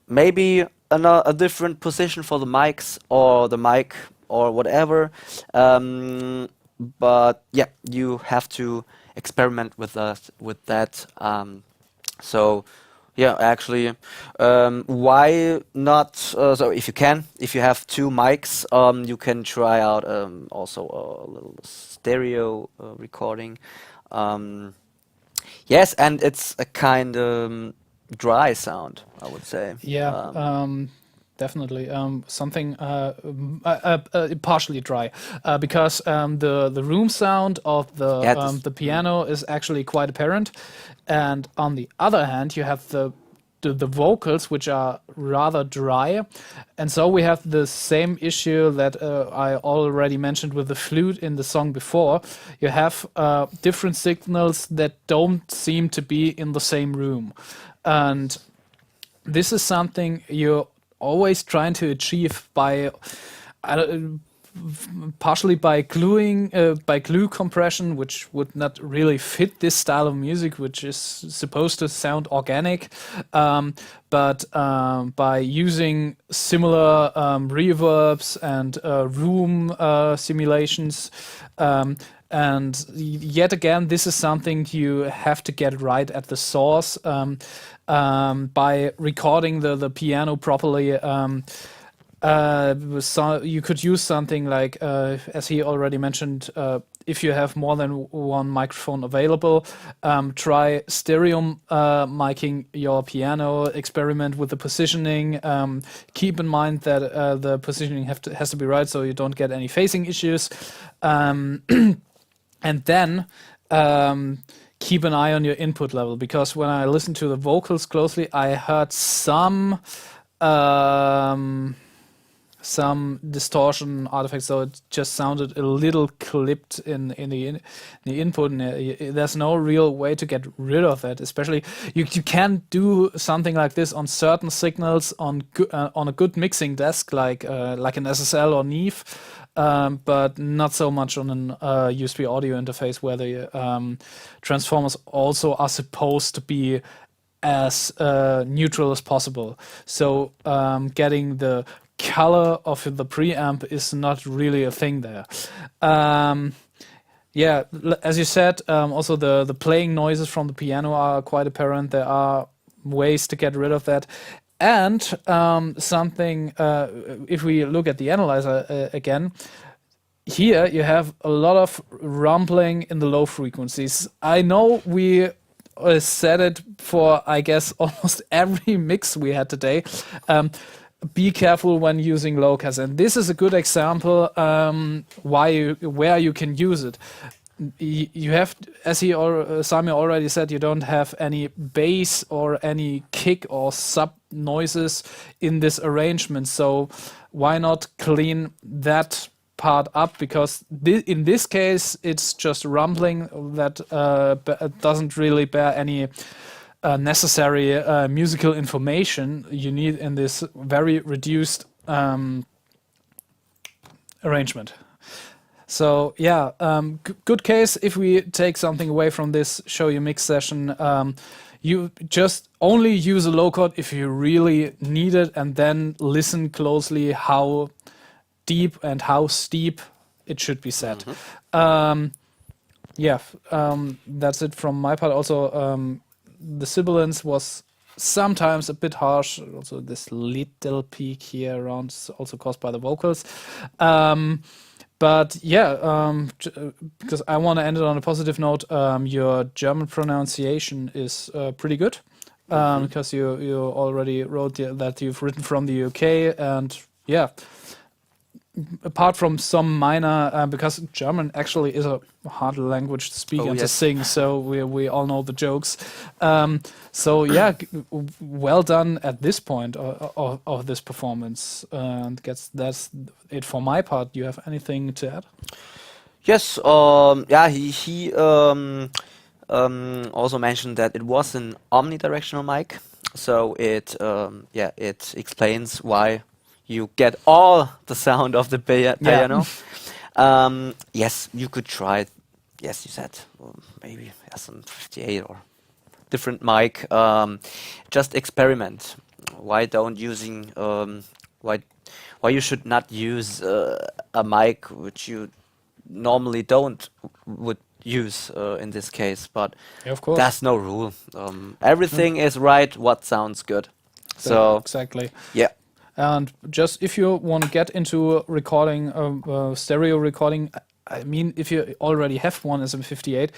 maybe a different position for the mics, or the mic or whatever. But yeah, you have to experiment with that. So yeah, actually, why not? So if you can, if you have two mics, you can try out also a little stereo recording. Yes, and it's a kind of dry sound, I would say. Yeah, definitely. Something partially dry, because the room sound of Yeah, this- the piano is actually quite apparent, and on the other hand, you have the vocals, which are rather dry, and so we have the same issue that I already mentioned with the flute in the song before. You have different signals that don't seem to be in the same room, and this is something you're always trying to achieve by partially by glue compression, which would not really fit this style of music, which is supposed to sound organic, but by using similar reverbs and room simulations. And yet again, this is something you have to get right at the source, by recording the piano properly. So you could use something like, as he already mentioned, if you have more than one microphone available, try stereo miking your piano, experiment with the positioning. Keep in mind that the positioning has to be right so you don't get any phasing issues. And then keep an eye on your input level, because when I listened to the vocals closely, I heard some distortion artifacts, so it just sounded a little clipped in the input. And there's no real way to get rid of that. Especially, you can do something like this on certain signals on a good mixing desk, like an SSL or Neve. But not so much on an USB audio interface, where the transformers also are supposed to be as neutral as possible. So getting the color of the preamp is not really a thing there. Yeah, as you said, also the playing noises from the piano are quite apparent. There are ways to get rid of that. And something, if we look at the analyzer again, here you have a lot of rumbling in the low frequencies. I know we said it for, I guess, almost every mix we had today. Be careful when using low-cas, and this is a good example where you can use it. You have, as Sami already said, you don't have any bass or any kick or sub noises in this arrangement, so why not clean that part up? Because in this case it's just rumbling that doesn't really bear any necessary musical information you need in this very reduced arrangement. So yeah, good case. If we take something away from this show you mix session, you just only use a low chord if you really need it, and then listen closely how deep and how steep it should be set. Yeah, that's it from my part. Also, the sibilance was sometimes a bit harsh. Also, this little peak here around is also caused by the vocals. But yeah, because I want to end it on a positive note, your German pronunciation is pretty good, because you already wrote that you've written from the UK, and yeah, apart from some minor, because German actually is a hard language to speak and to sing, so we all know the jokes. So yeah, well done at this point of this performance. And that's it for my part. Do you have anything to add? Yes. Yeah. He also mentioned that it was an omnidirectional mic, so it explains why you get all the sound of the piano. Yes, you could try it. Yes, you said maybe some 58 or different mic. Just experiment. Why don't using why you should not use a mic which you normally don't would use in this case, but Yeah, of course. that's no rule. Everything is right what sounds good. So exactly. yeah. And just if you want to get into recording, stereo recording, I mean, if you already have one SM58,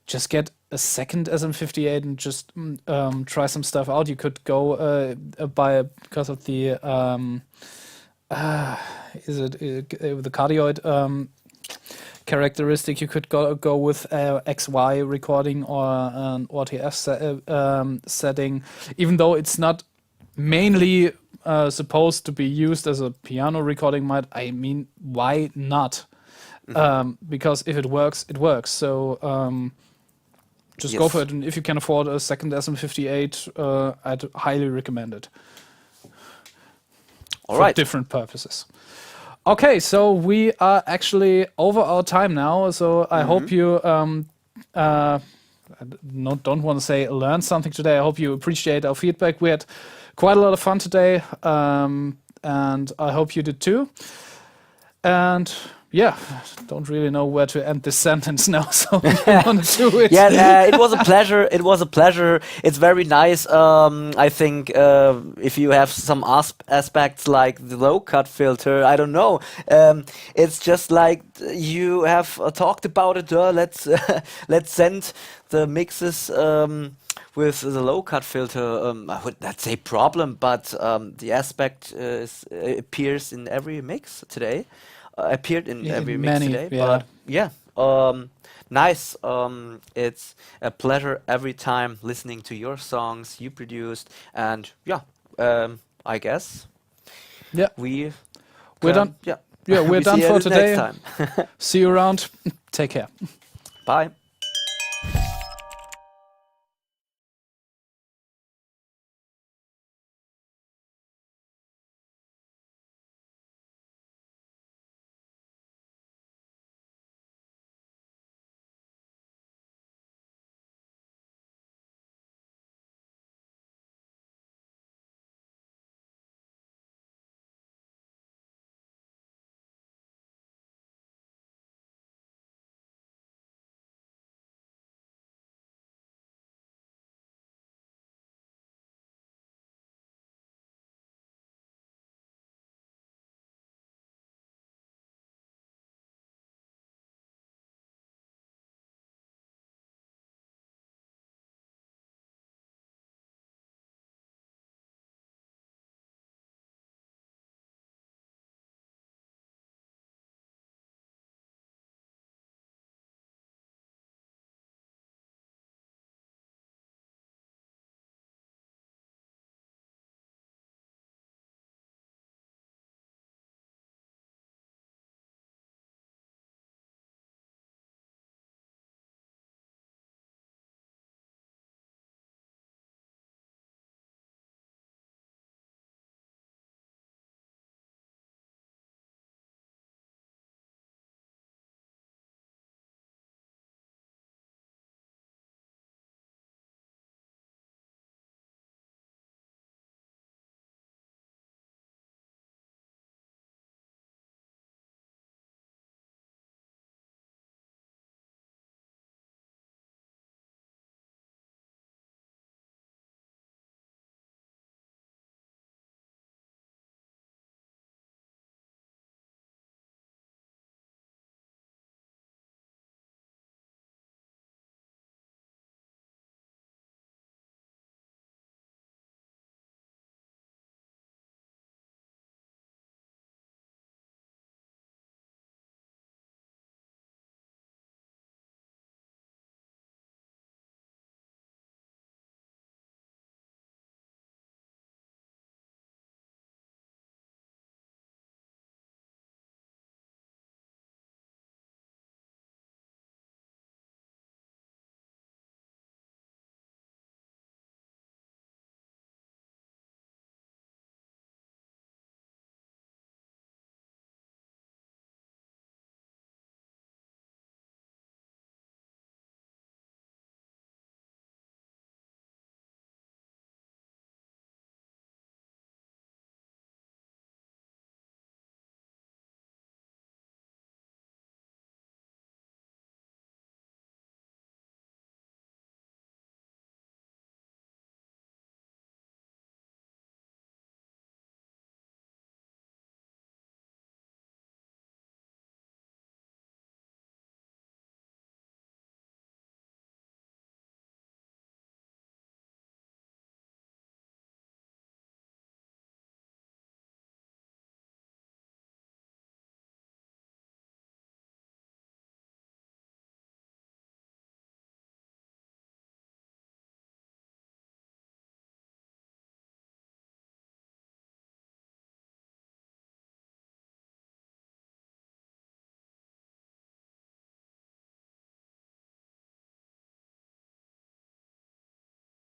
just get a second SM58 and just try some stuff out. You could go because of the the cardioid characteristic. You could go with XY recording or an OTF setting, even though it's not mainly supposed to be used as a piano recording mic. I mean, why not? Because if it works, it works. So just go Yes. for it. And if you can afford a second SM58, I'd highly recommend it. All For right. different purposes. Okay, so we are actually over our time now. So I hope you don't want to say learn something today. I hope you appreciate our feedback. We had quite a lot of fun today, and I hope you did too. And yeah, don't really know where to end this sentence now, so you want to do it. Yeah, it was a pleasure. It was a pleasure. It's very nice. I think if you have some aspects like the low cut filter, I don't know. It's just like you have talked about it. Let's send the mixes with the low cut filter. I would not say problem, but the aspect appears in every mix today. Appeared in Yeah, every many, mix today, yeah. but yeah, nice. It's a pleasure every time listening to your songs you produced, and yeah, I guess Yeah. we're done. Yeah, Yeah, we're We done see for you today. Next time. See you around. Take care. Bye.